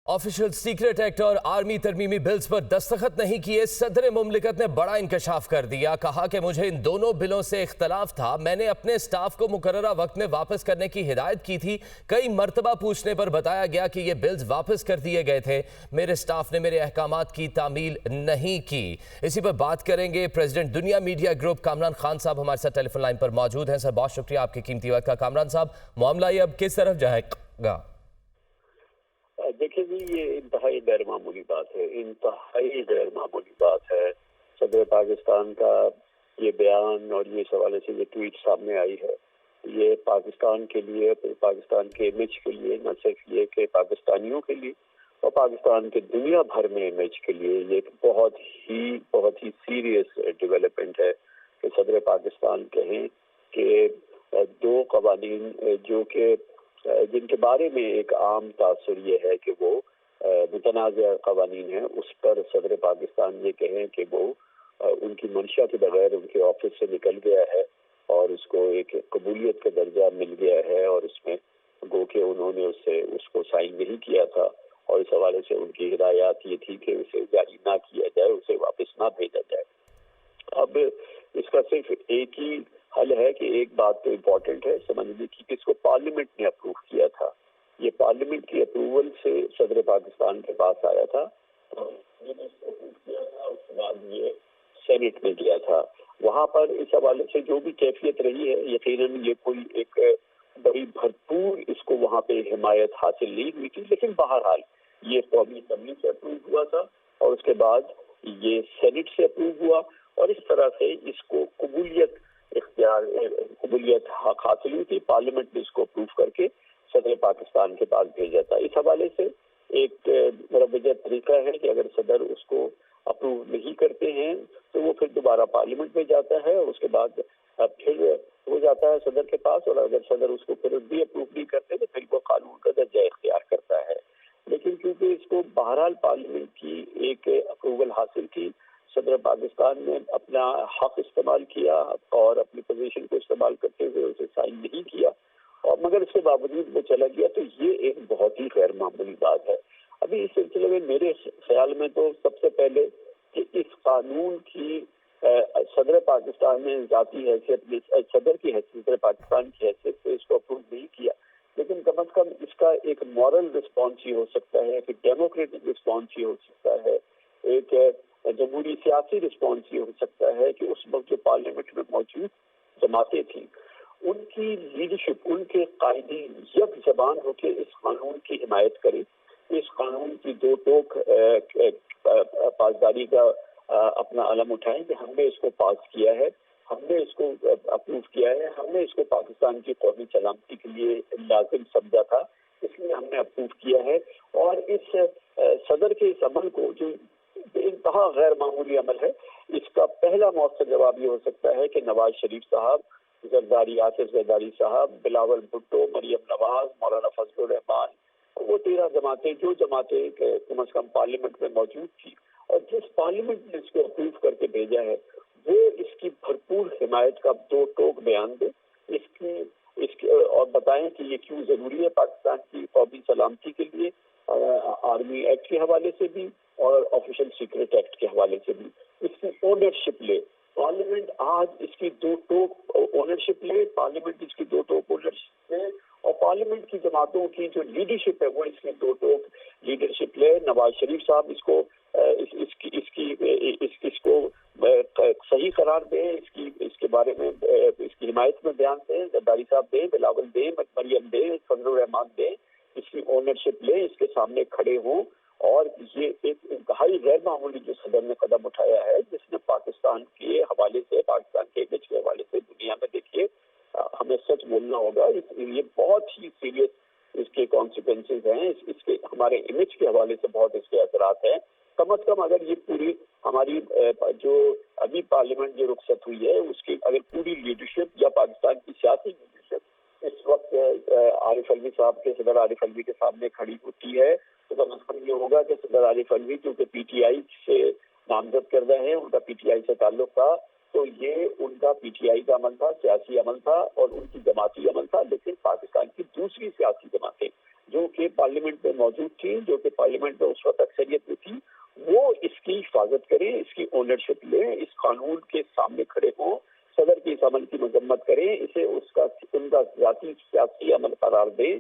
Official secret act और army तरमीमी bills पर दस्तखत नहीं किए। सदर मुमलिकत ने बड़ा इंकशाफ कर दिया। कहा कि मुझे इन दोनों बिलों से इख्तलाफ था। मैंने अपने स्टाफ को मुकर्ररा वक्त में वापस करने की हिदायत की थी। कई मरतबा पूछने पर बताया गया कि ये बिल्स वापस कर दिए गए थे। मेरे स्टाफ ने मेरे अहकामात की तामील नहीं की। इसी पर बात करेंगे। प्रेसिडेंट दुनिया मीडिया ग्रुप कामरान खान साहब हमारे साथ टेलीफोन लाइन पर मौजूद हैं। सर, बहुत शुक्रिया आपकी कीमती वक्त का। कामरान साहब, मामला ये अब किस तरफ जाएगा? देखिए जी, ये इंतहाई गैर मामूली बात है, इंतहाई गैर मामूली बात है। सदर पाकिस्तान का ये बयान और ये इस हवाले से ये ट्वीट सामने आई है, ये पाकिस्तान के लिए, पाकिस्तान के इमेज के लिए, न सिर्फ ये कि पाकिस्तानियों के लिए और पाकिस्तान के दुनिया भर में इमेज के लिए ये एक बहुत ही सीरियस डेवलपमेंट है कि सदर पाकिस्तान कहें कि दो कवानीन जो कि जिनके बारे में एक आम तासुर ये है कि वो मुतनाज़ा कवानीन है, उस पर सदर पाकिस्तान ये कहें कि वो उनकी मंशा के बगैर उनके ऑफिस से निकल गया है और उसको एक कबूलियत का दर्जा मिल गया है और उसमें गो के उन्होंने उसको साइन नहीं किया था और इस हवाले से उनकी हिदायत ये थी कि उसे जारी ना किया जाए, उसे वापस ना भेजा जाए। अब इसका सिर्फ एक ही हल है कि एक बात तो इम्पोर्टेंट है समझने की कि इसको पार्लियामेंट ने अप्रूव किया था। ये पार्लियामेंट की अप्रूवल से सदर पाकिस्तान के पास आया था और इसको अप्रूव किया था। उसके बाद ये सेनेट में गया था। वहाँ पर इस हवाले से जो भी कैफियत रही है, यकीनन ये कोई एक बड़ी भरपूर इसको वहाँ पे हिमायत हासिल नहीं हुई थी, लेकिन बहरहाल ये कौमी असम्बली से अप्रूव हुआ था और उसके बाद ये सेनेट से अप्रूव हुआ और इस तरह से इसको कबूलियत हासिल हुई थी। पार्लियामेंट ने इसको अप्रूव करके सदर पाकिस्तान के पास भेजा था। इस हवाले से एक मुरवजा तरीका है कि अगर सदर उसको अप्रूव नहीं करते हैं तो वो फिर दोबारा पार्लियामेंट में जाता है और उसके बाद फिर हो जाता है सदर के पास, और अगर सदर उसको फिर भी अप्रूव नहीं करते तो फिर वो कानून का दर्जा इख्तियार करता है। लेकिन क्योंकि इसको बहरहाल पार्लियामेंट की एक अप्रूवल हासिल थी, सदर पाकिस्तान ने अपना हक इस्तेमाल किया और अपनी पोजीशन को इस्तेमाल करते हुए उसे साइन नहीं किया और मगर इसके बावजूद वो चला गया। तो ये एक बहुत ही गैर मामूली बात है। अभी इस सिलसिले में मेरे ख्याल में तो सबसे पहले कि इस कानून की सदर पाकिस्तान ने जाती हैसियत, सदर की हैसियत, सदर पाकिस्तान की हैसियत से इसको अप्रूव नहीं किया, लेकिन कम अज कम इसका एक मॉरल रिस्पॉन्स ही हो सकता है, एक डेमोक्रेटिक रिस्पॉन्स ही हो सकता है, एक जमहूरी सियासी रिस्पॉन्स ये हो सकता है कि उस वक्त जो पार्लियामेंट में मौजूद जमातें थी उनकी लीडरशिप, उनके कायदीन यक जबान होकर इस कानून की हिमायत करें, इस कानून की दो टोक पासदारी का अपना अलम उठाएं कि हमने इसको पास किया है, हमने इसको अप्रूव किया है, हमने इसको पाकिस्तान की कौमी सलामती के लिए लाजिम समझा था, इसलिए हमने अप्रूव किया है। और इस सदर के इस अमल को जो इंतहा गैर मामूली अमल है, इसका पहला मौसर जवाब ये हो सकता है कि नवाज शरीफ साहब, जरदारी, आसिफ जरदारी साहब, बिलावल भुट्टो, मरियम नवाज, मौलाना फजलुर रहमान, वो 13 जमातें जो जमातें कम अज कम पार्लियामेंट में मौजूद थी और जिस पार्लियामेंट ने इसको अप्रूव करके भेजा है, वो इसकी भरपूर हिमायत का दो टोक बयान दे, इसकी और बताएं कि ये क्यों जरूरी है पाकिस्तान की कौमी सलामती के लिए, आर्मी एक्ट के हवाले से भी और ऑफिशियल सीक्रेट एक्ट के हवाले से भी इसकी ओनरशिप ले। पार्लियामेंट आज इसकी दो टोक ओनरशिप ले, पार्लियामेंट इसकी दो टोक ओनरशिप ले और पार्लियामेंट की जमातों की जो लीडरशिप है वो इसकी दो टोक लीडरशिप ले। नवाज शरीफ साहब इसको इसको सही करार दें, इसके बारे में इसकी हिमायत में बयान दें, जरदारी साहब दें, बिलावल दें, मरियम दें, फजलुर रहमान दें, इसकी ओनरशिप ले, इसके सामने खड़े हों। और ये एक इंतहाई गैर मामूली जो सदर ने कदम उठाया है, जिसने पाकिस्तान के हवाले से, पाकिस्तान के इमेज के हवाले से दुनिया में, देखिए हमें सच बोलना होगा, ये बहुत ही सीरियस इसके कॉन्सिक्वेंसेज हैं, इसके हमारे इमेज के हवाले से बहुत इसके असरात हैं। कम अज कम अगर ये पूरी हमारी जो अभी पार्लियामेंट जो रुखसत हुई है उसकी अगर पूरी लीडरशिप या पाकिस्तान की सियासी लीडरशिप इस वक्त आरिफ अलवी साहब के, सदर आरिफ अलवी के सामने खड़ी होती है तो कम अज कम ये होगा कि सदर आरिफ अलवी क्योंकि पीटीआई से नामजद करदा है, उनका पीटीआई से ताल्लुक था, तो ये उनका पीटीआई का अमल था, सियासी अमल था और उनकी जमाती अमल था। लेकिन पाकिस्तान की दूसरी सियासी जमातें جو کہ پارلیمنٹ میں موجود تھی، جو کہ پارلیمنٹ میں اس وقت اکثریت میں تھی، وہ اس کی حفاظت کریں، اس کی اونرشپ لیں، اس قانون کے سامنے کھڑے ہوں، صدر کی اس عمل کی مذمت کریں، اسے ان کا ذاتی سیاسی عمل قرار دیں،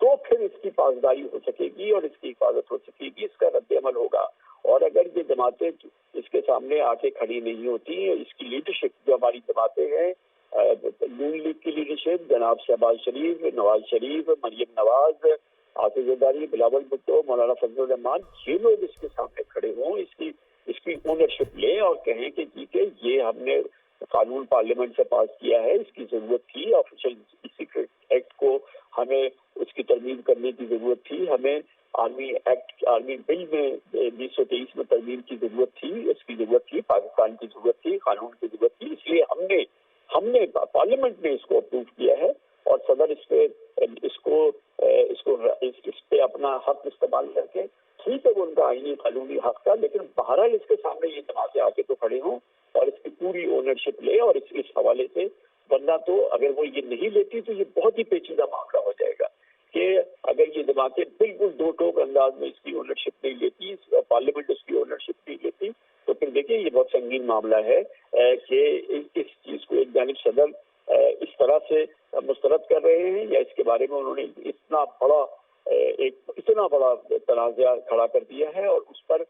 تو پھر اس کی پاسداری ہو سکے گی اور اس کی حفاظت ہو سکے گی، اس کا رد عمل ہوگا۔ اور اگر یہ جماعتیں اس کے سامنے آ کے کھڑی نہیں ہوتی، اس کی لیڈرشپ جو ہماری جماعتیں ہیں، نون لیگ کی لیڈرشپ، جناب شہباز شریف، نواز شریف، مریم نواز، حافظ زرداری، بلاول بھٹو، مولانا فضل الرحمان، یہ لوگ اس کے سامنے کھڑے ہوں، اس کی اونرشپ لیں اور کہیں کہ ٹھیک ہے، یہ ہم نے قانون پارلیمنٹ سے پاس کیا ہے، اس کی ضرورت تھی، آفیشل سیکرٹ ایکٹ کو ہمیں اس کی ترمیم کرنے کی ضرورت تھی، ہمیں آرمی بل میں 2023 میں ترمیم کی ضرورت تھی، اس کی ضرورت تھی، پاکستان کی ضرورت تھی، قانون کی ضرورت تھی، اس لیے ہم نے پارلیمنٹ نے اس کو اپروو کیا ہے اور صدر اس پہ اپنا حق استعمال کر کے، ٹھیک ہے وہ ان کا آئینی قانونی حق تھا، لیکن بہرحال اس کے سامنے یہ جماعتیں آ کے تو کھڑے ہوں اور اس کی پوری اونرشپ لے، اور اس حوالے سے ورنہ تو اگر وہ یہ نہیں لیتی تو یہ بہت ہی پیچیدہ معاملہ ہو جائے گا کہ اگر یہ جماعتیں بالکل دو ٹوک انداز میں اس کی اونرشپ نہیں لیتی، پارلیمنٹ اس کی اونرشپ نہیں لیتی، تو پھر دیکھیں یہ بہت سنگین معاملہ ہے کہ اس چیز کو ایک جانب صدر اس طرح سے مسترد کر رہے ہیں، یا اس کے بارے میں انہوں نے اتنا بڑا تنازع کھڑا کر دیا ہے، اور اس پر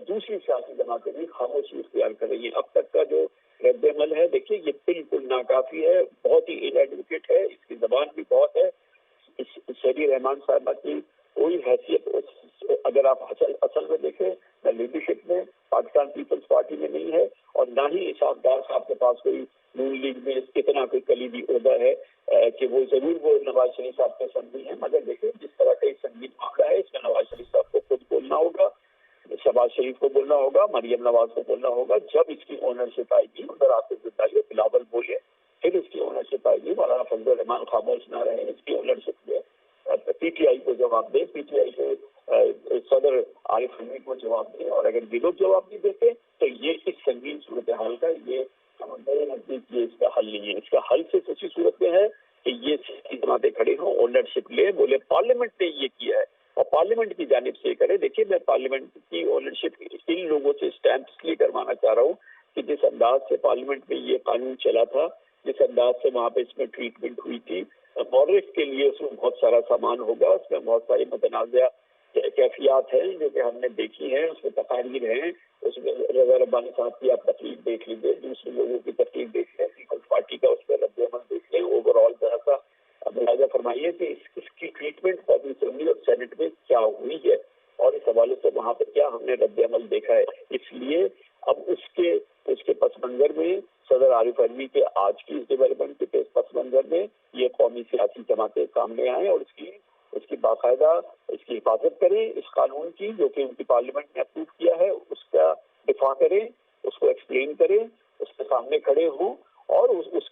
دوسری سیاسی جماعتیں بھی خاموشی اختیار کر رہی ہیں۔ اب تک کا جو رد عمل ہے، دیکھیے یہ بالکل ناکافی ہے، بہت ہی ان ایڈوکیٹ ہے، اس کی زبان بھی بہت ہے، شہری رحمان صاحبہ کی کوئی حیثیت اگر آپ اصل میں دیکھیں نہ لیڈرشپ میں پاکستان پیپلز پارٹی میں نہیں ہے، اور نہ ہی اسحاق ڈار صاحب کے پاس کوئی نون لیگ میں اتنا کوئی کلیدی عہدہ ہے کہ وہ ضرور وہ نواز شریف صاحب کے سنگی ہیں، مگر دیکھیں جس طرح کا ایک سنگین معاملہ ہے، اس میں نواز شریف صاحب کو خود بولنا ہوگا، شہباز شریف کو بولنا ہوگا، مریم نواز کو بولنا ہوگا، جب اس کی اونرشپ آئے گی، ادھر حافظ زرداری بلاول بولے، پھر اس کی اونرشپ آئے گی، مولانا فضل الرحمان خاموش نہ رہے، اس کی اونرشپ لے، پی ٹی آئی کو جواب دے، پی ٹی آئی کے صدر عارف حمیدی کو جواب دے، اور اگر یہ لوگ جواب نہیں دیتے تو یہ اس سنگین صورتحال کا یہ میرے نزدیک یہ اس کا حل نہیں ہے۔ اس کا حل صرف اسی صورت میں ہے کہ یہ جماعتیں کھڑے ہوں، اونرشپ لے، بولے پارلیمنٹ نے یہ کیا ہے اور پارلیمنٹ کی جانب سے کرے۔ دیکھیے میں پارلیمنٹ کی اونرشپ ان لوگوں سے اسٹیمپ اس لیے کروانا چاہ رہا ہوں کہ جس انداز سے پارلیمنٹ میں یہ قانون چلا تھا، جس انداز سے وہاں پہ اس میں ٹریٹمنٹ ہوئی تھی، مورخ کے لیے اس میں بہت سارا سامان ہوگا، اس میں بہت ساری متنازع کیفیات ہیں جو کہ ہم نے دیکھی ہیں، اس میں تقاریر ہیں، اس میں رضا ربانی صاحب کی آپ تقریر دیکھ لیجیے، دوسرے لوگوں کی تقریر دیکھ لیں، پیپلز پارٹی کا اس پہ رد عمل دیکھ لیں، اوور آل ذرا سا ملاحظہ فرمائیے کہ اس کی ٹریٹمنٹ قومی اسمبلی اور سینٹ میں کیا ہوئی ہے، اور اس حوالے سے وہاں پہ کیا ہم نے رد عمل دیکھا ہے۔ اس لیے اب اس کے پس منظر میں صدر عارف حمیدی کے آج کی اس ڈیولپمنٹ کے پس منظر میں یہ قومی سیاسی جماعتیں سامنے آئیں اور اس کی باقاعدہ اس کی حفاظت کریں، اس قانون کی جو کہ ان کی پارلیمنٹ نے اپروو کیا ہے، اس کا دفاع کریں، اس کو ایکسپلین کریں، اس کے سامنے کھڑے ہوں اور اس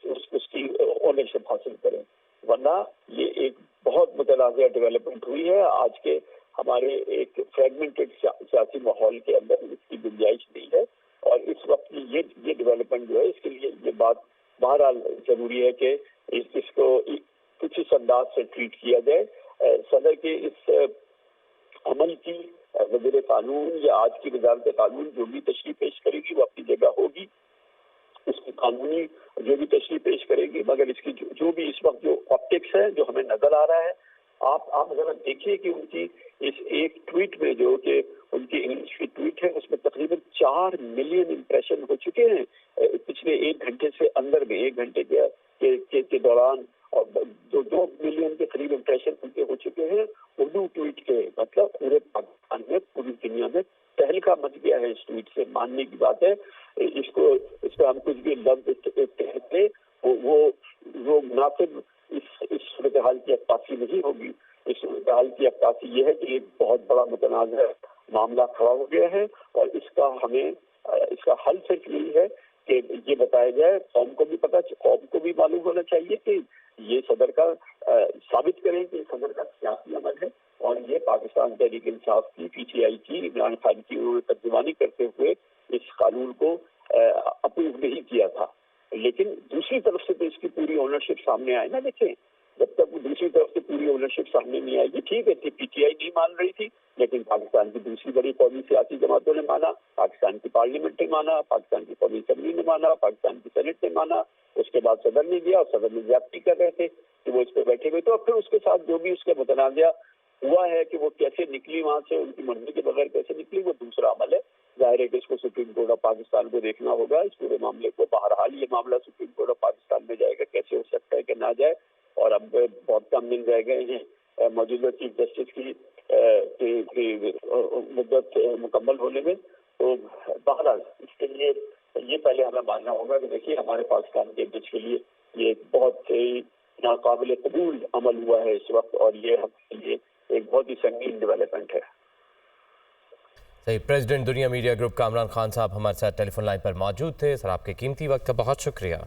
کی اونرشپ حاصل کریں، ورنہ یہ ایک بہت متنازع ڈیولپمنٹ ہوئی ہے۔ آج کے ہمارے ایک فریگمنٹڈ سیاسی ماحول کے اندر اس کی گنجائش نہیں ہے، اور اس وقت کی یہ ڈیولپمنٹ جو ہے، اس کے لیے یہ بات بہرحال ضروری ہے کہ اس کو کچھ اس انداز سے ٹریٹ کیا جائے۔ صدر کے اس عمل کی وزیر قانون یا آج کی وزارت قانون جو بھی تشریح پیش کرے گی وہ اپنی جگہ ہوگی، اس کی قانونی جو بھی تشریح پیش کرے گی، مگر اس کی جو بھی اس وقت جو آپٹکس ہے جو ہمیں نظر آ رہا ہے، آپ ذرا دیکھیے کہ ان کی اس ایک ٹویٹ میں جو کہ ان کی انگلش کی ٹویٹ ہے، اس میں تقریباً 4 ملین امپریشن ہو چکے ہیں پچھلے 1 گھنٹے سے اندر میں، 1 گھنٹے کے دوران، اور 2 ملین کے قریب امپریشن ان کے ہو چکے ہیں اردو ٹویٹ کے۔ مطلب پورے پاکستان میں، پوری دنیا میں تہلکہ مچ گیا ہے اس ٹویٹ سے، ماننے کی بات ہے۔ اس پہ ہم کچھ بھی لفظ کہتے وہ مناسب اس صورتحال کی عکاسی نہیں ہوگی۔ اس صورتحال کی عکاسی یہ ہے کہ ایک بہت بڑا متنازع معاملہ کھڑا ہو گیا ہے، اور اس کا حل صرف یہی ہے کہ یہ بتایا جائے، قوم کو بھی معلوم ہونا چاہیے کہ یہ صدر کا ثابت کریں کہ صدر کا سیاسی عمل ہے، اور یہ پاکستان تحریک انصاف کی، پی ٹی آئی کی، عمران خان کی انہوں نے ترجمانی کرتے ہوئے اس قانون کو اپروو نہیں کیا تھا، لیکن دوسری طرف سے تو اس کی پوری اونرشپ سامنے آئے نا۔ دیکھیں जब तक वो दूसरी तरफ से पूरी ओनरशिप सामने नहीं आएगी। ठीक है, पीटीआई नहीं मान रही थी, लेकिन पाकिस्तान की दूसरी बड़ी कौमी सियासी जमातों ने माना, पाकिस्तान की पार्लियामेंट ने माना, पाकिस्तान की कौमी असेंबली ने माना, पाकिस्तान की सेनेट ने माना, उसके बाद सदर ने दिया और सदर में ज्यादती कर रहे थे कि वो इस पे बैठे हुए। तो अब फिर उसके साथ जो भी उसके मुतनाज़ा हुआ है कि वो कैसे निकली वहां से, उनकी मर्जी के बगैर कैसे निकली, वो दूसरा अमल है। जाहिर है कि इसको सुप्रीम कोर्ट ऑफ पाकिस्तान को देखना होगा, इस पूरे मामले को। बहरहाल ये मामला सुप्रीम कोर्ट ऑफ पाकिस्तान में जाएगा, कैसे हो सकता है कि ना जाए। और अब बहुत कम दिन रह गए हैं मौजूदा चीफ जस्टिस की मुद्दत मुकम्मल होने में। तो बहरहाल इसके लिए ये पहले हमें मानना होगा कि देखिए हमारे पाकिस्तान के देश के लिए ये एक बहुत ही नाकाबिल कबूल अमल हुआ है इस वक्त, और ये हमारे लिए एक बहुत ही संगीन डेवलपमेंट है। सही, प्रेसिडेंट दुनिया मीडिया ग्रुप कामरान खान साहब हमारे साथ टेलीफोन लाइन पर मौजूद थे। सर, आपके कीमती वक्त का बहुत शुक्रिया।